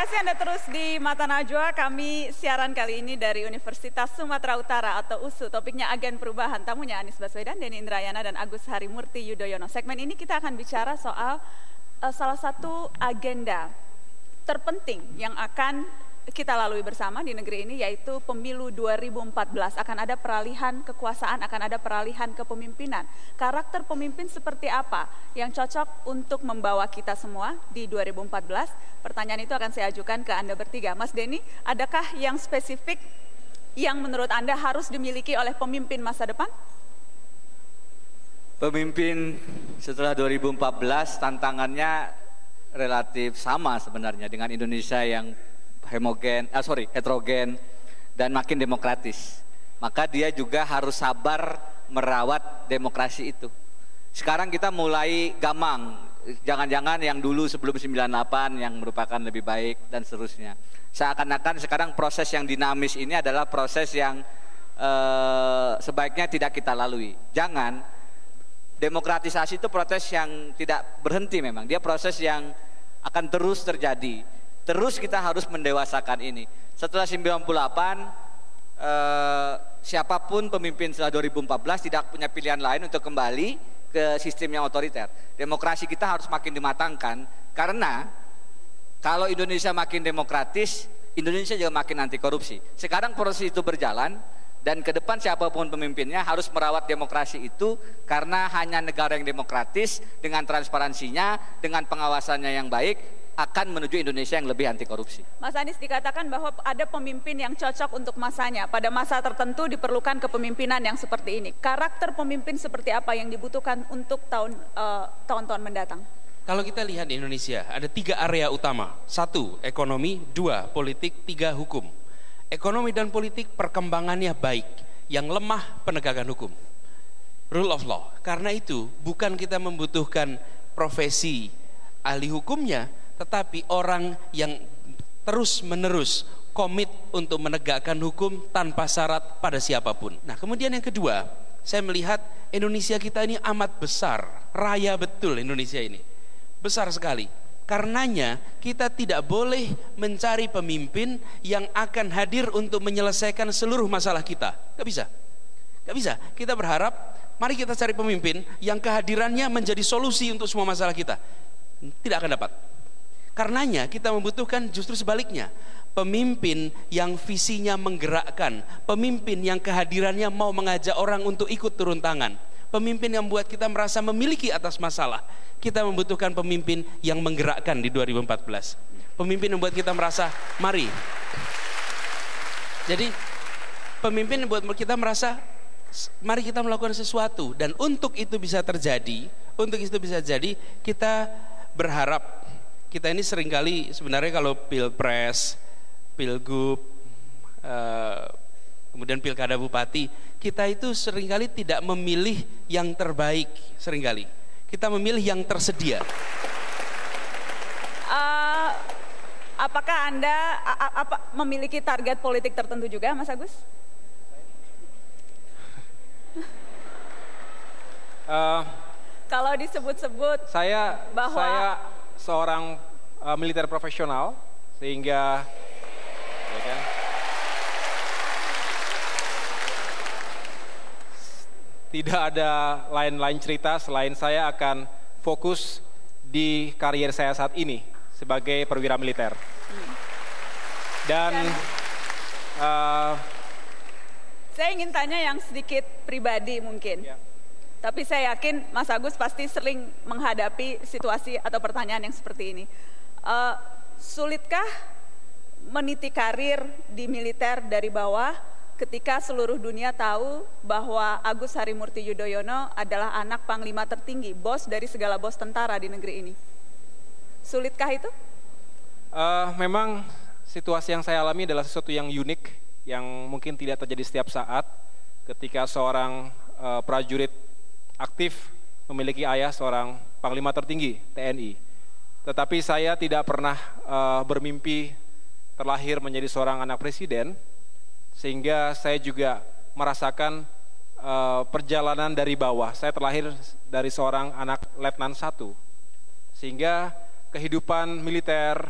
kasih Anda terus di Mata Najwa. Kami siaran kali ini dari Universitas Sumatera Utara atau USU. Topiknya Agen Perubahan. Tamunya Anies Baswedan, Denny Indrayana, dan Agus Harimurti Yudhoyono. Segmen ini kita akan bicara soal salah satu agenda terpenting yang akan kita lalui bersama di negeri ini, yaitu pemilu 2014. Akan ada peralihan kekuasaan, akan ada peralihan kepemimpinan. Karakter pemimpin seperti apa yang cocok untuk membawa kita semua di 2014? Pertanyaan itu akan saya ajukan ke Anda bertiga. Mas Denny, adakah yang spesifik yang menurut Anda harus dimiliki oleh pemimpin masa depan? Pemimpin setelah 2014 tantangannya relatif sama sebenarnya dengan Indonesia yang heterogen dan makin demokratis. Maka dia juga harus sabar merawat demokrasi itu. Sekarang kita mulai gamang, jangan-jangan yang dulu sebelum 98 yang merupakan lebih baik dan seterusnya. Seakan-akan sekarang proses yang dinamis ini adalah proses yang sebaiknya tidak kita lalui. Jangan, demokratisasi itu proses yang tidak berhenti memang. Dia proses yang akan terus terjadi. Terus kita harus mendewasakan ini. Setelah 98, siapapun pemimpin setelah 2014 tidak punya pilihan lain untuk kembali ke sistem yang otoriter. Demokrasi kita harus makin dimatangkan, karena kalau Indonesia makin demokratis, Indonesia juga makin anti korupsi. Sekarang proses itu berjalan, dan ke depan siapapun pemimpinnya harus merawat demokrasi itu, karena hanya negara yang demokratis dengan transparansinya, dengan pengawasannya yang baik, akan menuju Indonesia yang lebih anti korupsi. Mas Anies, dikatakan bahwa ada pemimpin yang cocok untuk masanya. Pada masa tertentu diperlukan kepemimpinan yang seperti ini. Karakter pemimpin seperti apa yang dibutuhkan untuk tahun-tahun mendatang? Kalau kita lihat di Indonesia, ada 3 area utama. 1, ekonomi. 2, politik. 3, hukum. Ekonomi dan politik perkembangannya baik. Yang lemah penegakan hukum. Rule of law. Karena itu bukan kita membutuhkan profesi ahli hukumnya, tetapi orang yang terus-menerus komit untuk menegakkan hukum tanpa syarat pada siapapun. Nah, kemudian yang kedua, saya melihat Indonesia kita ini amat besar, raya betul Indonesia ini. Besar sekali. Karenanya kita tidak boleh mencari pemimpin yang akan hadir untuk menyelesaikan seluruh masalah kita. Gak bisa. Gak bisa. Kita berharap, mari kita cari pemimpin yang kehadirannya menjadi solusi untuk semua masalah kita. Tidak akan dapat. Karenanya kita membutuhkan justru sebaliknya, pemimpin yang visinya menggerakkan, pemimpin yang kehadirannya mau mengajak orang untuk ikut turun tangan, pemimpin yang membuat kita merasa memiliki atas masalah. Kita membutuhkan pemimpin yang menggerakkan di 2014, pemimpin yang membuat kita merasa mari. Jadi pemimpin yang membuat kita merasa mari kita melakukan sesuatu, dan untuk itu bisa terjadi, kita berharap. Kita ini seringkali sebenarnya kalau pilpres, pilgub, kemudian pilkada bupati, kita itu seringkali tidak memilih yang terbaik. Seringkali kita memilih yang tersedia. Apakah Anda memiliki target politik tertentu juga, Mas Agus? Kalau disebut-sebut bahwa saya seorang militer profesional, sehingga ya kan, tidak ada lain cerita selain saya akan fokus di karier saya saat ini sebagai perwira militer. Dan saya ingin tanya yang sedikit pribadi mungkin. Ya. Tapi saya yakin Mas Agus pasti sering menghadapi situasi atau pertanyaan yang seperti ini. Sulitkah meniti karir di militer dari bawah ketika seluruh dunia tahu bahwa Agus Harimurti Yudhoyono adalah anak panglima tertinggi, bos dari segala bos tentara di negeri ini? Sulitkah itu? Memang situasi yang saya alami adalah sesuatu yang unik, yang mungkin tidak terjadi setiap saat. Ketika seorang prajurit aktif memiliki ayah seorang panglima tertinggi TNI. Tetapi saya tidak pernah bermimpi terlahir menjadi seorang anak presiden, sehingga saya juga merasakan perjalanan dari bawah. Saya terlahir dari seorang anak letnan 1, sehingga kehidupan militer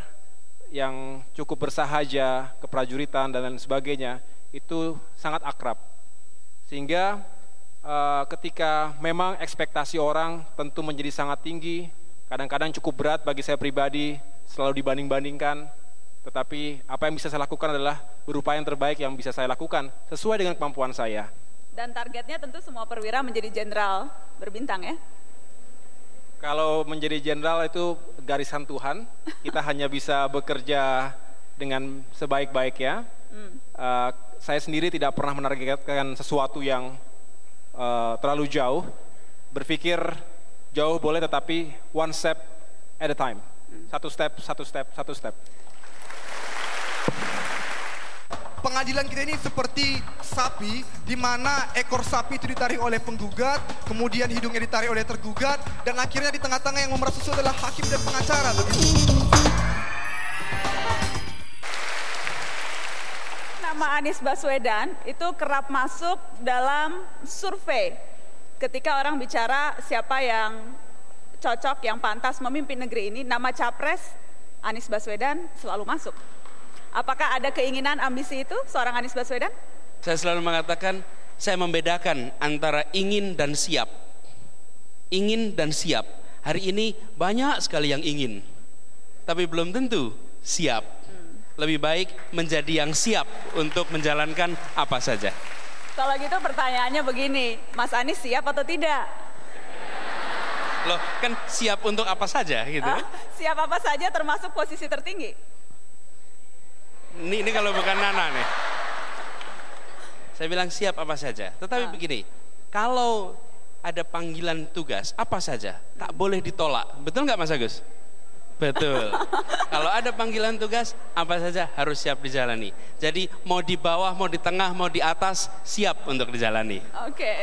yang cukup bersahaja, keprajuritan dan lain sebagainya, itu sangat akrab. Sehingga ketika memang ekspektasi orang tentu menjadi sangat tinggi, kadang-kadang cukup berat bagi saya pribadi, selalu dibanding-bandingkan, tetapi apa yang bisa saya lakukan adalah berupaya yang terbaik yang bisa saya lakukan sesuai dengan kemampuan saya. Dan targetnya tentu semua perwira menjadi jenderal berbintang ya? Kalau menjadi jenderal itu garisan Tuhan, kita hanya bisa bekerja dengan sebaik-baiknya. Saya sendiri tidak pernah menargetkan sesuatu yang terlalu jauh. Berpikir jauh boleh, tetapi one step at a time. Satu step. Pengadilan kita ini seperti sapi, di mana ekor sapi itu ditarik oleh penggugat, kemudian hidungnya ditarik oleh tergugat, dan akhirnya di tengah-tengah yang memeras susu adalah hakim dan pengacara. Begitu. Nama Anies Baswedan itu kerap masuk dalam survei. Ketika orang bicara siapa yang cocok, yang pantas memimpin negeri ini, nama capres Anies Baswedan selalu masuk. Apakah ada keinginan, ambisi itu seorang Anies Baswedan? Saya selalu mengatakan, saya membedakan antara ingin dan siap. Ingin dan siap. Hari ini banyak sekali yang ingin, tapi belum tentu siap. Lebih baik menjadi yang siap untuk menjalankan apa saja. Kalau gitu pertanyaannya begini, Mas Anies siap atau tidak? Loh, kan siap untuk apa saja gitu. Siap apa saja termasuk posisi tertinggi? Ini kalau bukan Nana nih. Saya bilang siap apa saja. Tetapi begini, kalau ada panggilan tugas apa saja, tak boleh ditolak. Betul nggak Mas Agus? Betul. Kalau ada panggilan tugas apa saja harus siap dijalani. Jadi mau di bawah, mau di tengah, mau di atas, siap untuk dijalani. Oke.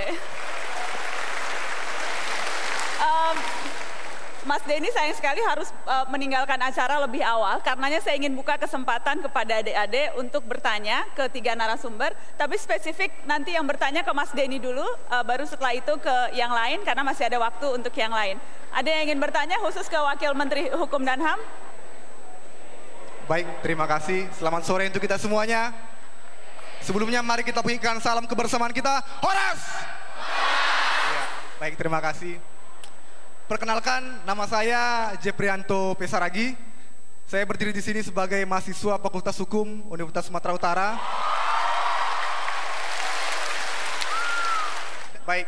Mas Denny sayang sekali harus meninggalkan acara lebih awal, karenanya saya ingin buka kesempatan kepada adik-adik untuk bertanya ke tiga narasumber, tapi spesifik nanti yang bertanya ke Mas Denny dulu, baru setelah itu ke yang lain karena masih ada waktu untuk yang lain. Ada yang ingin bertanya khusus ke Wakil Menteri Hukum dan HAM? Baik, terima kasih. Selamat sore untuk kita semuanya. Sebelumnya mari kita berikan salam kebersamaan kita. Horas! Ya, baik, terima kasih. Perkenalkan, nama saya Jeprianto Pesaragi. Saya berdiri di sini sebagai mahasiswa Fakultas Hukum Universitas Sumatera Utara. Baik,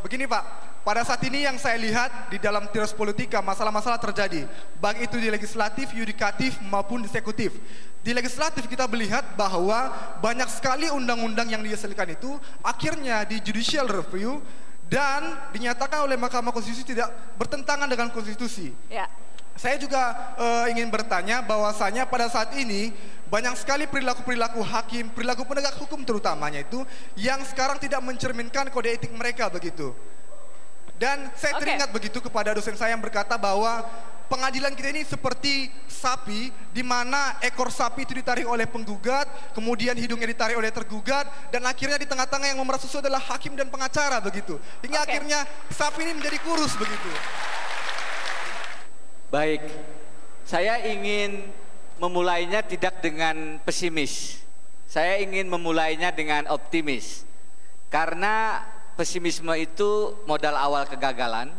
begini Pak, pada saat ini yang saya lihat di dalam tirus politika masalah-masalah terjadi, baik itu di legislatif, yudikatif maupun di eksekutif. Di legislatif kita melihat bahwa banyak sekali undang-undang yang dihasilkan itu akhirnya di judicial review dan dinyatakan oleh Mahkamah Konstitusi tidak bertentangan dengan konstitusi. Ya. Saya juga ingin bertanya bahwasanya pada saat ini banyak sekali perilaku-perilaku hakim, perilaku penegak hukum terutamanya itu yang sekarang tidak mencerminkan kode etik mereka begitu. Dan saya teringat begitu kepada dosen saya yang berkata bahwa pengadilan kita ini seperti sapi, di mana ekor sapi itu ditarik oleh penggugat, kemudian hidungnya ditarik oleh tergugat, dan akhirnya di tengah-tengah yang memeras susu adalah hakim dan pengacara begitu. Hingga akhirnya sapi ini menjadi kurus begitu. Baik, saya ingin memulainya tidak dengan pesimis. Saya ingin memulainya dengan optimis. Karena pesimisme itu modal awal kegagalan.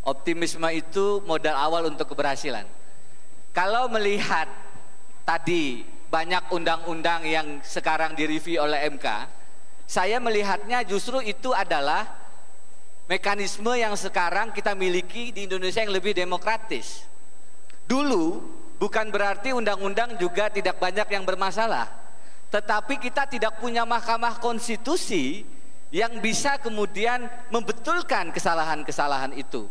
Optimisme itu modal awal untuk keberhasilan. Kalau melihat tadi banyak undang-undang yang sekarang direview oleh MK, saya melihatnya justru itu adalah mekanisme yang sekarang kita miliki di Indonesia yang lebih demokratis. Dulu bukan berarti undang-undang juga tidak banyak yang bermasalah, tetapi kita tidak punya Mahkamah Konstitusi yang bisa kemudian membetulkan kesalahan-kesalahan itu.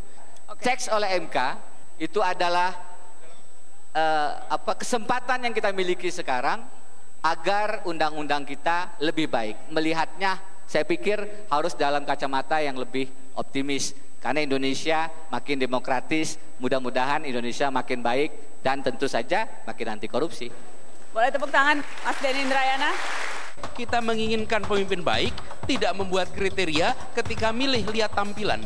Ceks oleh MK itu adalah kesempatan yang kita miliki sekarang agar undang-undang kita lebih baik. Melihatnya saya pikir harus dalam kacamata yang lebih optimis, karena Indonesia makin demokratis, mudah-mudahan Indonesia makin baik dan tentu saja makin anti korupsi. Boleh tepuk tangan Mas Denny Indrayana. Kita menginginkan pemimpin baik, tidak membuat kriteria ketika milih lihat tampilan.